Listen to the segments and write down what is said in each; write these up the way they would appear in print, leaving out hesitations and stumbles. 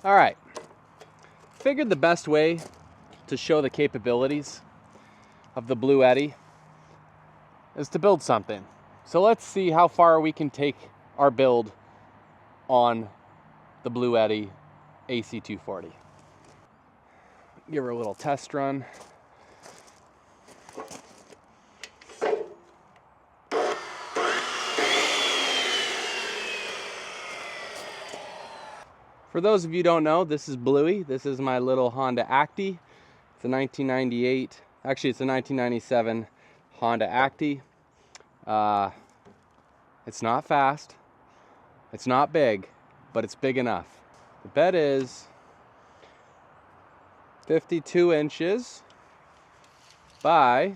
All right, figured the best way to show the capabilities of the BLUETTI is to build something. So let's see how far we can take our build on the BLUETTI AC240. Give her a little test run. For those of you who don't know, this is Bluey. This is my little Honda Acti. It's a 1998, actually it's a 1997 Honda Acti. It's not fast, it's not big, but it's big enough. The bed is 52 inches by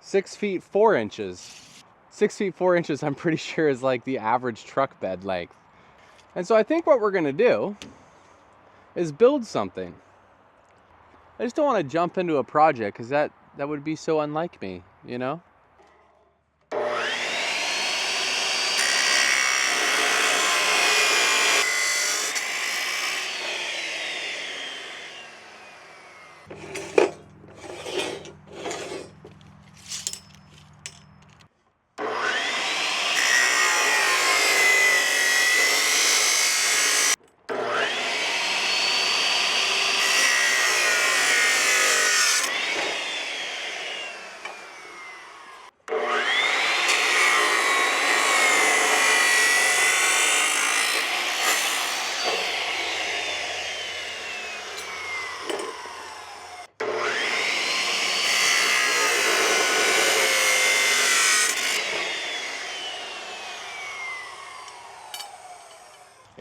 6 feet 4 inches. 6 feet 4 inches, I'm pretty sure, is like the average truck bed length. And so I think what we're gonna do is build something. I just don't want to jump into a project because that would be so unlike me, you know?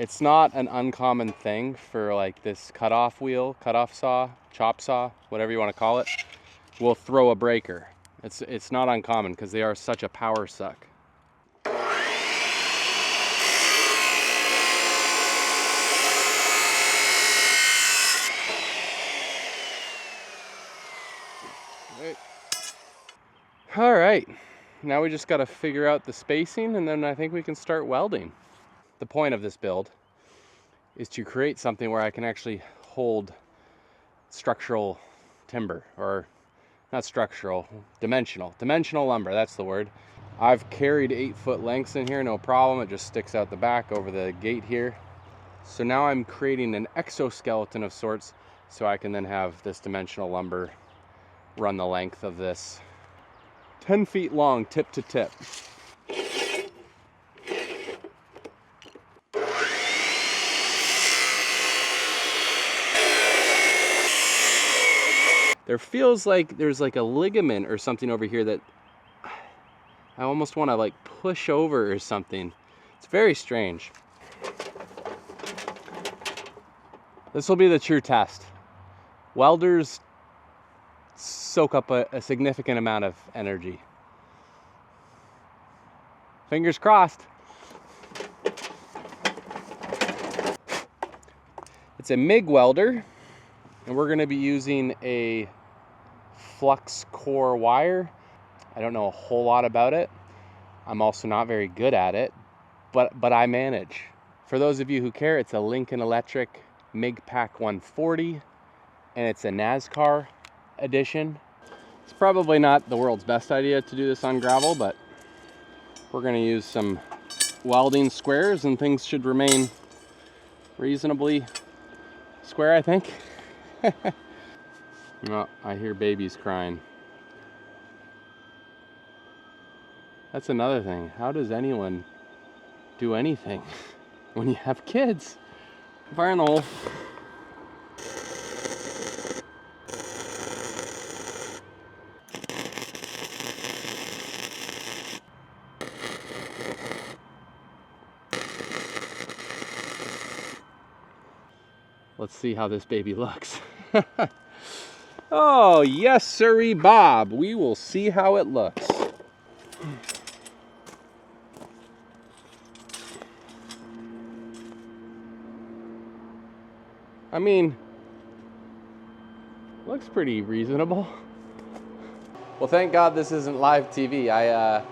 It's not an uncommon thing for like this cutoff wheel, cutoff saw, chop saw, whatever you want to call it, will throw a breaker. It's not uncommon because they are such a power suck. All right, now we just got to figure out the spacing and then I think we can start welding. The point of this build is to create something where I can actually hold structural timber, or not structural, dimensional lumber, that's the word. I've carried 8-foot lengths in here, no problem. It just sticks out the back over the gate here. So now I'm creating an exoskeleton of sorts so I can then have this dimensional lumber run the length of this 10 feet long tip to tip. There feels like there's like a ligament or something over here that I almost want to like push over or something. It's very strange. This will be the true test. Welders soak up a significant amount of energy. Fingers crossed. It's a MIG welder, and we're going to be using a flux core wire. I don't know a whole lot about it. I'm also not very good at it, but I manage. For those of you who care, it's a Lincoln Electric MIG Pack 140, and it's a NASCAR edition. It's probably not the world's best idea to do this on gravel, but we're going to use some welding squares and things should remain reasonably square, I think. Oh, I hear babies crying. That's another thing. How does anyone do anything when you have kids? Fire in the hole. Let's see how this baby looks. Oh, yes, sirree, Bob. We will see how it looks. I mean, looks pretty reasonable. Well, thank God this isn't live TV. I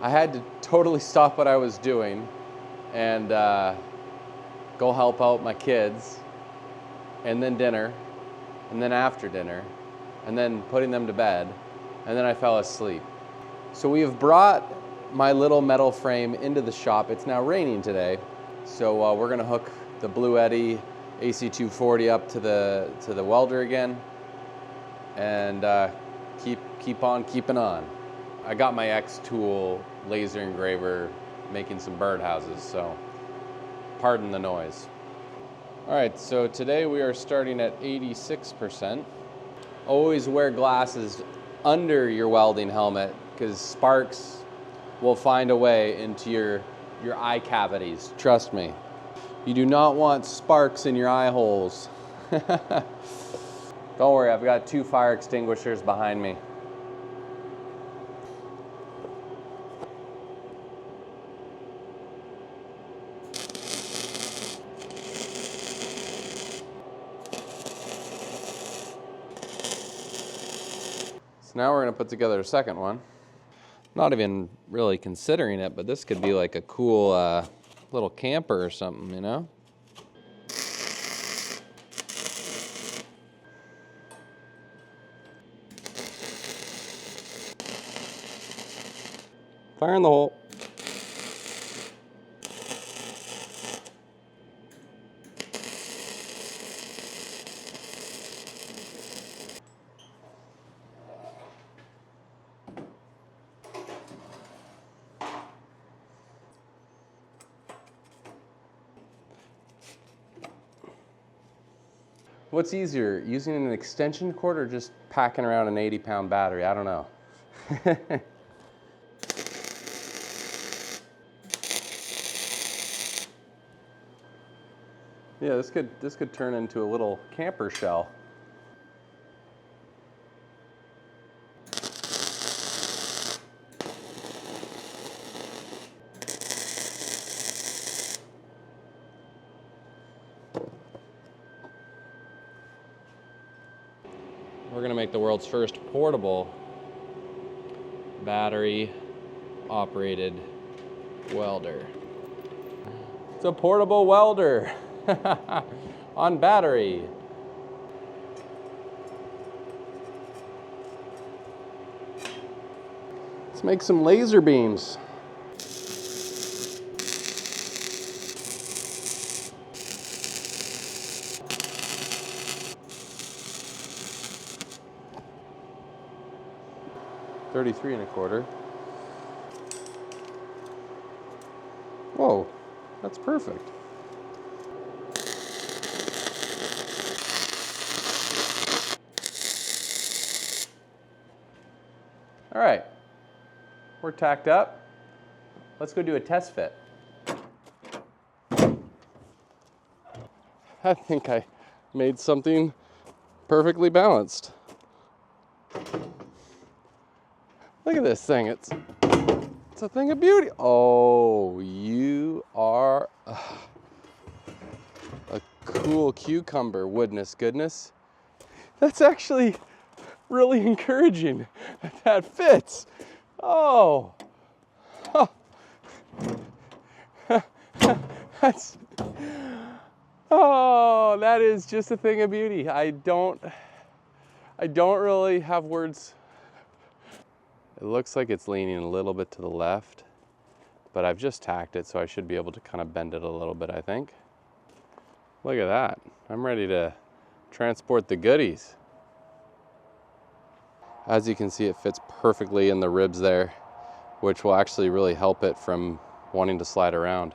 had to totally stop what I was doing and go help out my kids, and then dinner, and then after dinner, and then putting them to bed, and then I fell asleep. So we have brought my little metal frame into the shop. It's now raining today, so we're gonna hook the BLUETTI AC240 up to the welder again, and keep on keeping on. I got my X tool laser engraver making some birdhouses, so pardon the noise. All right, so today we are starting at 86%. Always wear glasses under your welding helmet because sparks will find a way into your eye cavities. Trust me. You do not want sparks in your eye holes. Don't worry, I've got 2 fire extinguishers behind me. So now we're gonna put together a second one. Not even really considering it, but this could be like a cool little camper or something, you know? Fire in the hole. What's easier, using an extension cord or just packing around an 80-pound battery? I don't know. Yeah, this could turn into a little camper shell. We're gonna make the world's first portable battery operated welder. It's a portable welder on battery. Let's make some laser beams. $33.25. Whoa, that's perfect. All right, we're tacked up. Let's go do a test fit. I think I made something perfectly balanced. Look at this thing, it's a thing of beauty. Oh, you are a cool cucumber, Woodness goodness. That's actually really encouraging that that fits. Oh, that's, oh, that is just a thing of beauty. I don't really have words. It looks like it's leaning a little bit to the left, but I've just tacked it, so I should be able to kind of bend it a little bit, I think. Look at that. I'm ready to transport the goodies. As you can see, it fits perfectly in the ribs there, which will actually really help it from wanting to slide around.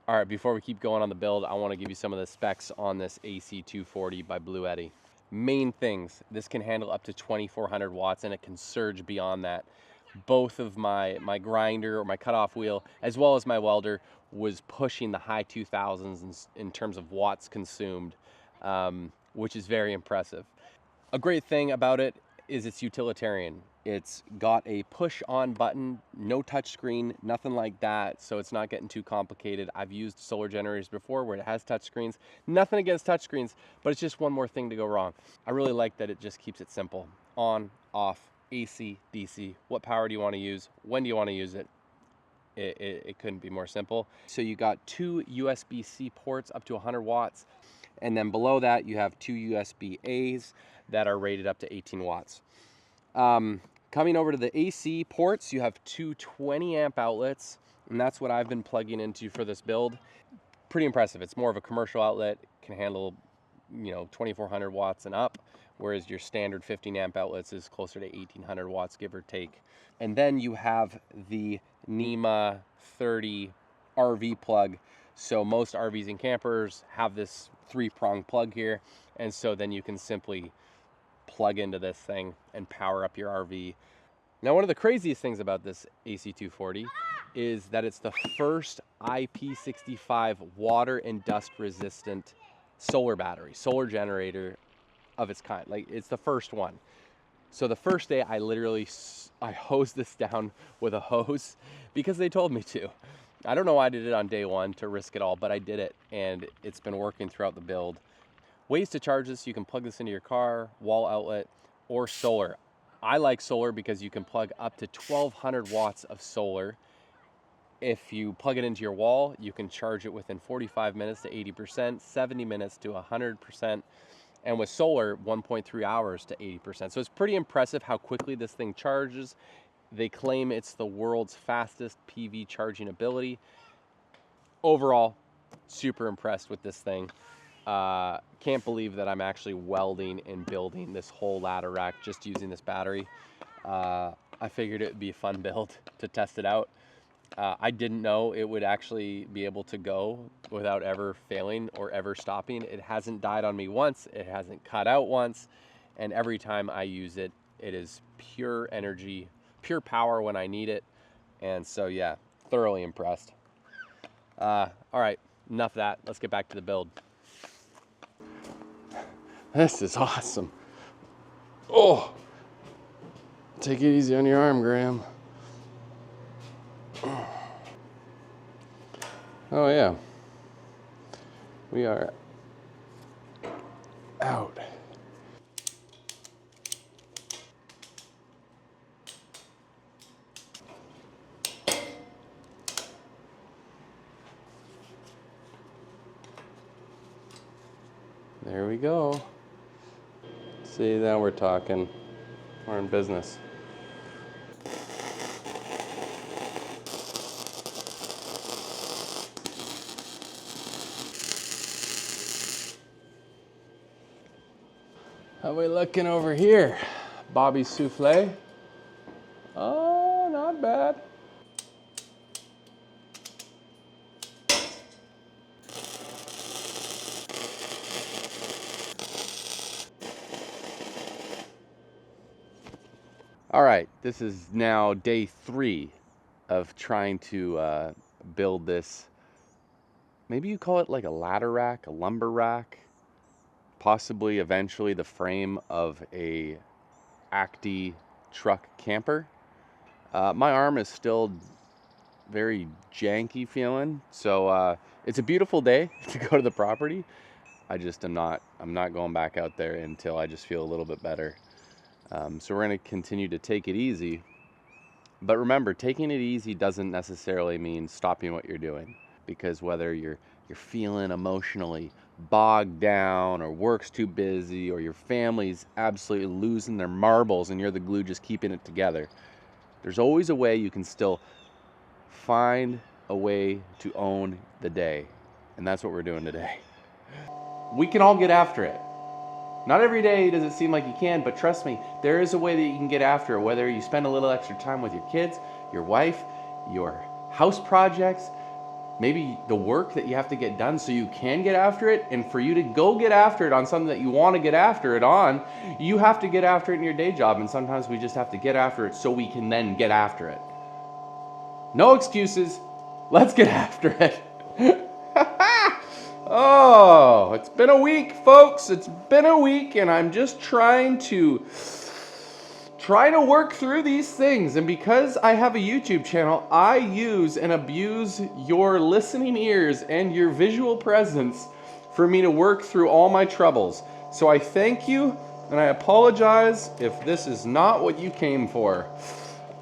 All right, before we keep going on the build, I want to give you some of the specs on this AC240 by BLUETTI. Main things, this can handle up to 2400 watts and it can surge beyond that. Both of my grinder or my cutoff wheel, as well as my welder, was pushing the high 2000s in terms of watts consumed, which is very impressive. A great thing about it is it's utilitarian. It's got a push on button, no touch screen, nothing like that, so it's not getting too complicated. I've used solar generators before where it has touch screens. Nothing against touch screens, but it's just one more thing to go wrong. I really like that it just keeps it simple. On, off, AC, DC. What power do you want to use? When do you want to use it? it couldn't be more simple. So you got 2 USB-C ports up to 100 watts. And then below that, you have 2 USB-As that are rated up to 18 watts. Coming over to the AC ports, you have 2 20 amp outlets, and that's what I've been plugging into for this build. Pretty impressive. It's more of a commercial outlet, can handle, 2400 watts and up, whereas your standard 15 amp outlets is closer to 1800 watts, give or take. And then you have the NEMA 30 RV plug. So most RVs and campers have this 3-prong plug here, and so then you can simply plug into this thing and power up your RV. Now, one of the craziest things about this AC240 is that it's the first IP65 water and dust resistant solar battery, solar generator of its kind. Like, it's the first one. So the first day I hosed this down with a hose because they told me to. I don't know why I did it on day one to risk it all, but I did it, and it's been working throughout the build. Ways to charge this: you can plug this into your car, wall outlet, or solar. I like solar because you can plug up to 1200 watts of solar. If you plug it into your wall, you can charge it within 45 minutes to 80%, 70 minutes to 100%, and with solar, 1.3 hours to 80%. So it's pretty impressive how quickly this thing charges. They claim it's the world's fastest PV charging ability. Overall, super impressed with this thing. Can't believe that I'm actually welding and building this whole ladder rack just using this battery. I figured it would be a fun build to test it out. I didn't know it would actually be able to go without ever failing or ever stopping. It hasn't died on me once, it hasn't cut out once, and every time I use it, it is pure energy, pure power when I need it. And so yeah, thoroughly impressed. All right, enough of that. Let's get back to the build. This is awesome. Oh, take it easy on your arm, Graham. Oh yeah, we are out. There we go. See, now we're talking. We're in business. How we looking over here? Bobby's souffle. Oh, not bad. All right, this is now day 3 of trying to build this. Maybe you call it like a ladder rack, a lumber rack, possibly eventually the frame of a Acti truck camper. My arm is still very janky feeling, so it's a beautiful day to go to the property. I'm not going back out there until I just feel a little bit better. So we're going to continue to take it easy. But remember, taking it easy doesn't necessarily mean stopping what you're doing, because whether you're feeling emotionally bogged down, or work's too busy, or your family's absolutely losing their marbles and you're the glue just keeping it together, there's always a way you can still find a way to own the day. And that's what we're doing today. We can all get after it. Not every day does it seem like you can, but trust me, there is a way that you can get after it, whether you spend a little extra time with your kids, your wife, your house projects, maybe the work that you have to get done so you can get after it. And for you to go get after it on something that you want to get after it on, you have to get after it in your day job. And sometimes we just have to get after it so we can then get after it. No excuses. Let's get after it. Oh, it's been a week, folks. It's been a week, and I'm just trying to work through these things. And because I have a YouTube channel, I use and abuse your listening ears and your visual presence for me to work through all my troubles. So I thank you, and I apologize if this is not what you came for.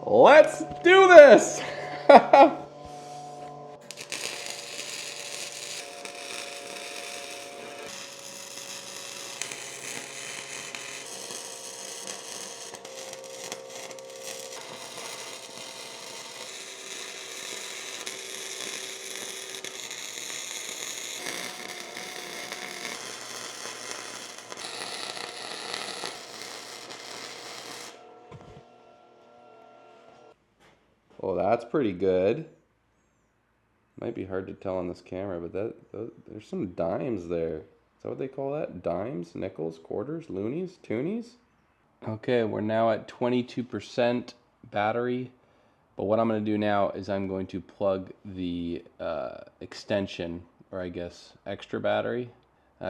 Let's do this! Oh, that's pretty good. Might be hard to tell on this camera, but there's some dimes there. Is that what they call that? Dimes, nickels, quarters, loonies, toonies? Okay, we're now at 22% battery. But what I'm going to do now is I'm going to plug the extension, or I guess extra battery,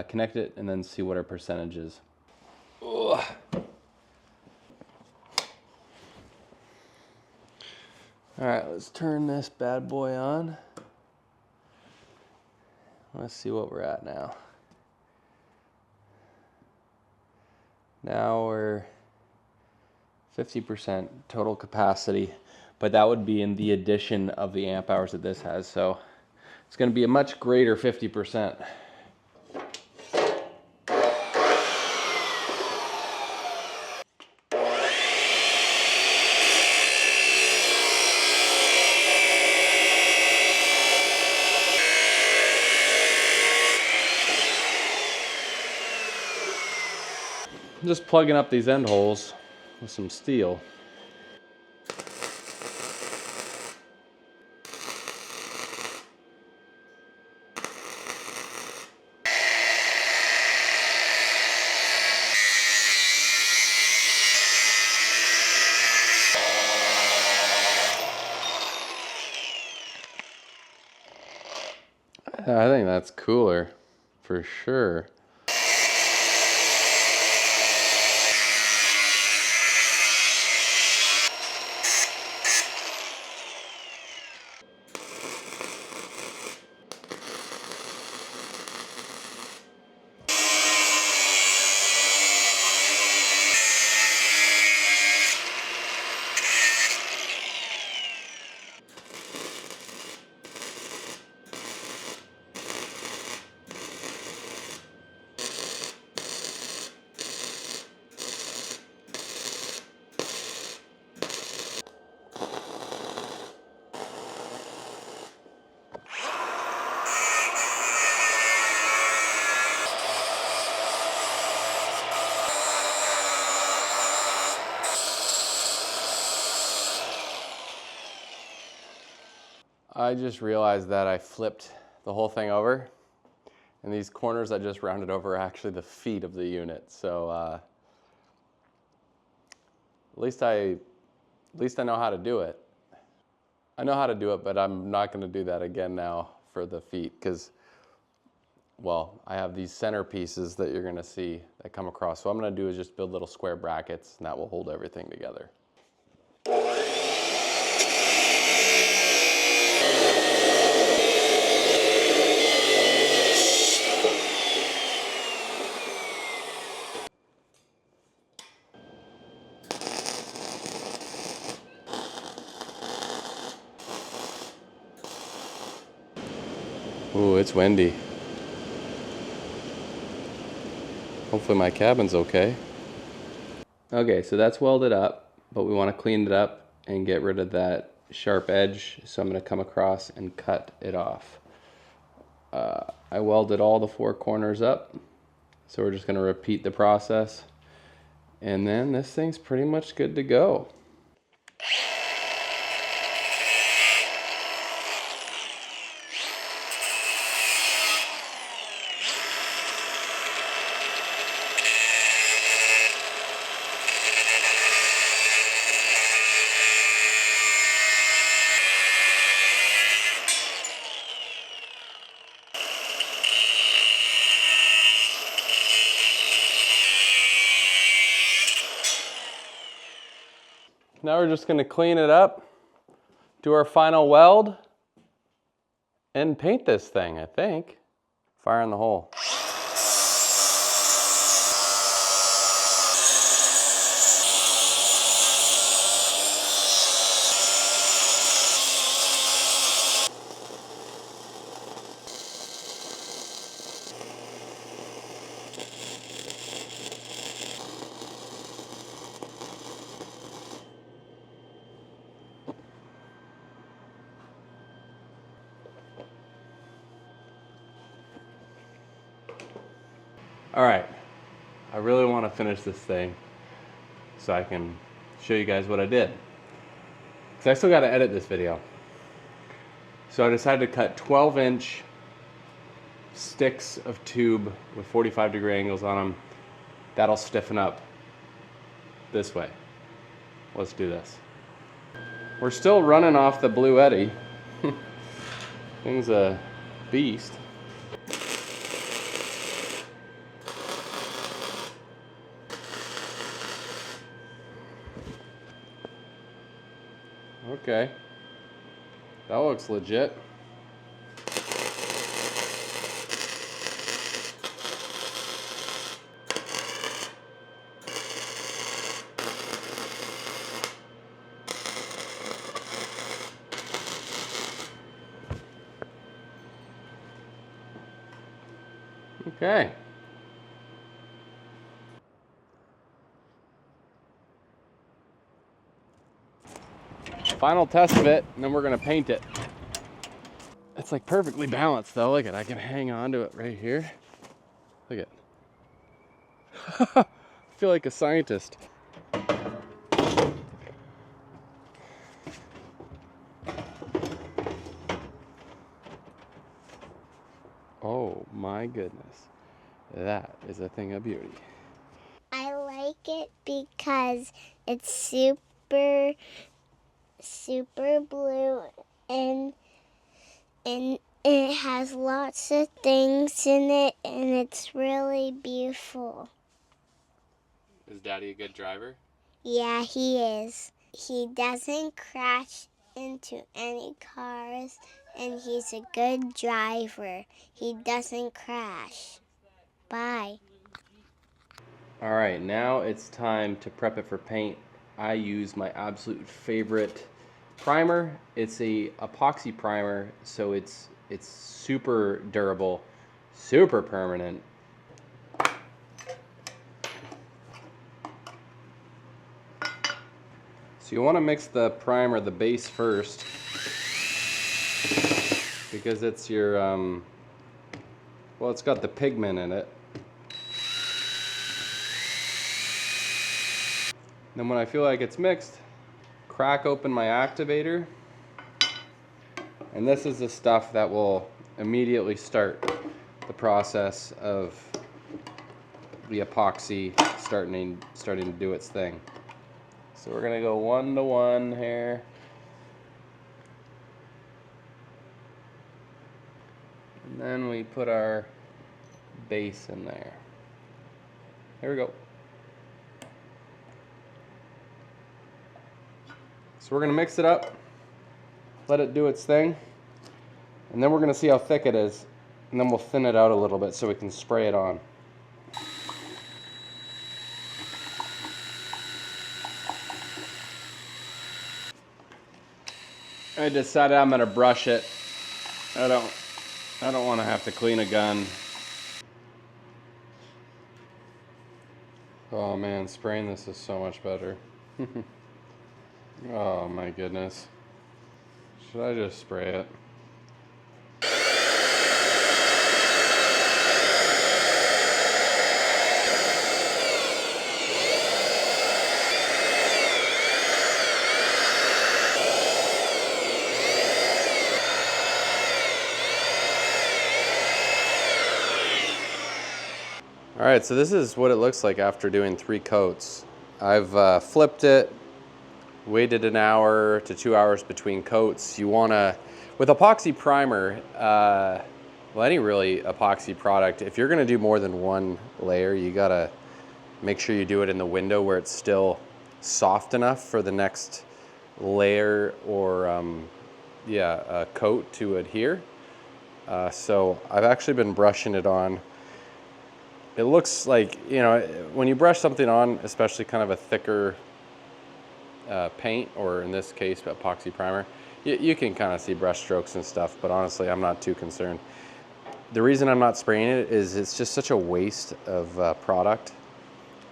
connect it, and then see what our percentage is. Ugh. All right, let's turn this bad boy on. Let's see what we're at now. Now we're 50% total capacity, but that would be in the addition of the amp hours that this has. So it's going to be a much greater 50%. I'm just plugging up these end holes with some steel. I think that's cooler, for sure. I just realized that I flipped the whole thing over, and these corners I just rounded over are actually the feet of the unit. So at least I know how to do it. I know how to do it, but I'm not going to do that again now for the feet because, well, I have these center pieces that you're going to see that come across. So what I'm going to do is just build little square brackets, and that will hold everything together. Ooh, it's windy. Hopefully my cabin's okay. Okay, so that's welded up, but we want to clean it up and get rid of that sharp edge. So I'm going to come across and cut it off. I welded all the 4 corners up, so we're just going to repeat the process. And then this thing's pretty much good to go. Now we're just going to clean it up, do our final weld, and paint this thing, I think. Fire in the hole. All right, I really want to finish this thing so I can show you guys what I did. So I still got to edit this video. So I decided to cut 12-inch sticks of tube with 45-degree angles on them. That'll stiffen up this way. Let's do this. We're still running off the BLUETTI. Thing's a beast. Okay, that looks legit. Okay. Final test fit, and then we're gonna paint it. It's like perfectly balanced though. Look at it, I can hang on to it right here. Look at it. I feel like a scientist. Oh my goodness. That is a thing of beauty. I like it because it's super blue and it has lots of things in it and it's really beautiful. Is Daddy a good driver? Yeah, he is. He doesn't crash into any cars and he's a good driver. He doesn't crash. Bye. All right, now it's time to prep it for paint. I use my absolute favorite primer. It's a epoxy primer, so it's super durable, super permanent. So you want to mix the primer, the base first, because it's your, well, it's got the pigment in it. Then when I feel like it's mixed, crack open my activator. And this is the stuff that will immediately start the process of the epoxy starting to do its thing. So we're gonna go 1-to-1 here. And then we put our base in there. Here we go. So we're gonna mix it up, let it do its thing, and then we're gonna see how thick it is, and then we'll thin it out a little bit so we can spray it on. I decided I'm gonna brush it. I don't want to have to clean a gun. Oh man, spraying this is so much better. Oh my goodness. Should I just spray it? All right, so this is what it looks like after doing 3 coats. I've flipped it, waited an hour to 2 hours between coats. You wanna, with epoxy primer, well, any really epoxy product, if you're gonna do more than 1 layer, you gotta make sure you do it in the window where it's still soft enough for the next layer or coat to adhere. So I've actually been brushing it on. It looks like, you know, when you brush something on, especially kind of a thicker paint, or in this case, epoxy primer, you can kind of see brush strokes and stuff, but honestly, I'm not too concerned. The reason I'm not spraying it is it's just such a waste of product.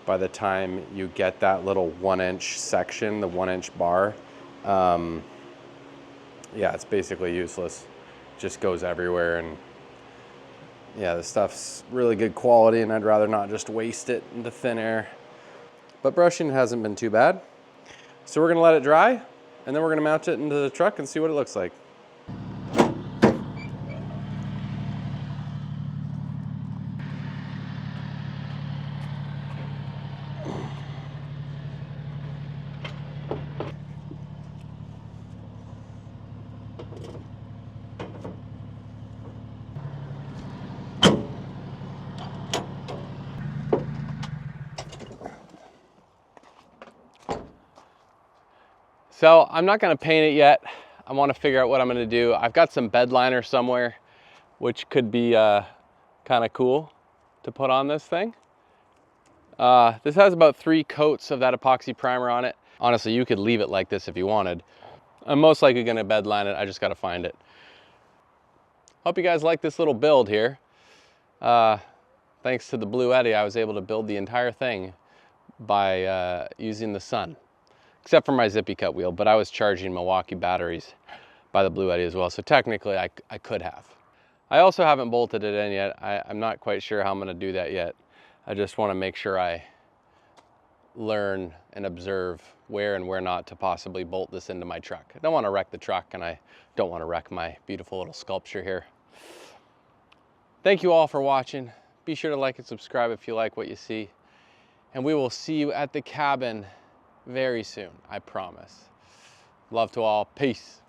By the time you get that little 1-inch section, the 1-inch bar, yeah, it's basically useless. Just goes everywhere, and yeah, the stuff's really good quality, and I'd rather not just waste it into thin air. But brushing hasn't been too bad. So we're gonna let it dry, and then we're gonna mount it into the truck and see what it looks like. So I'm not gonna paint it yet. I wanna figure out what I'm gonna do. I've got some bed liner somewhere, which could be kind of cool to put on this thing. This has about 3 coats of that epoxy primer on it. Honestly, you could leave it like this if you wanted. I'm most likely gonna bed line it. I just gotta find it. Hope you guys like this little build here. Thanks to the BLUETTI, I was able to build the entire thing by using the sun, except for my zippy cut wheel, but I was charging Milwaukee batteries by the BLUETTI as well, so technically I could have. I also haven't bolted it in yet. I'm not quite sure how I'm gonna do that yet. I just wanna make sure I learn and observe where and where not to possibly bolt this into my truck. I don't wanna wreck the truck, and I don't wanna wreck my beautiful little sculpture here. Thank you all for watching. Be sure to like and subscribe if you like what you see. And we will see you at the cabin very soon, I promise. Love to all, peace.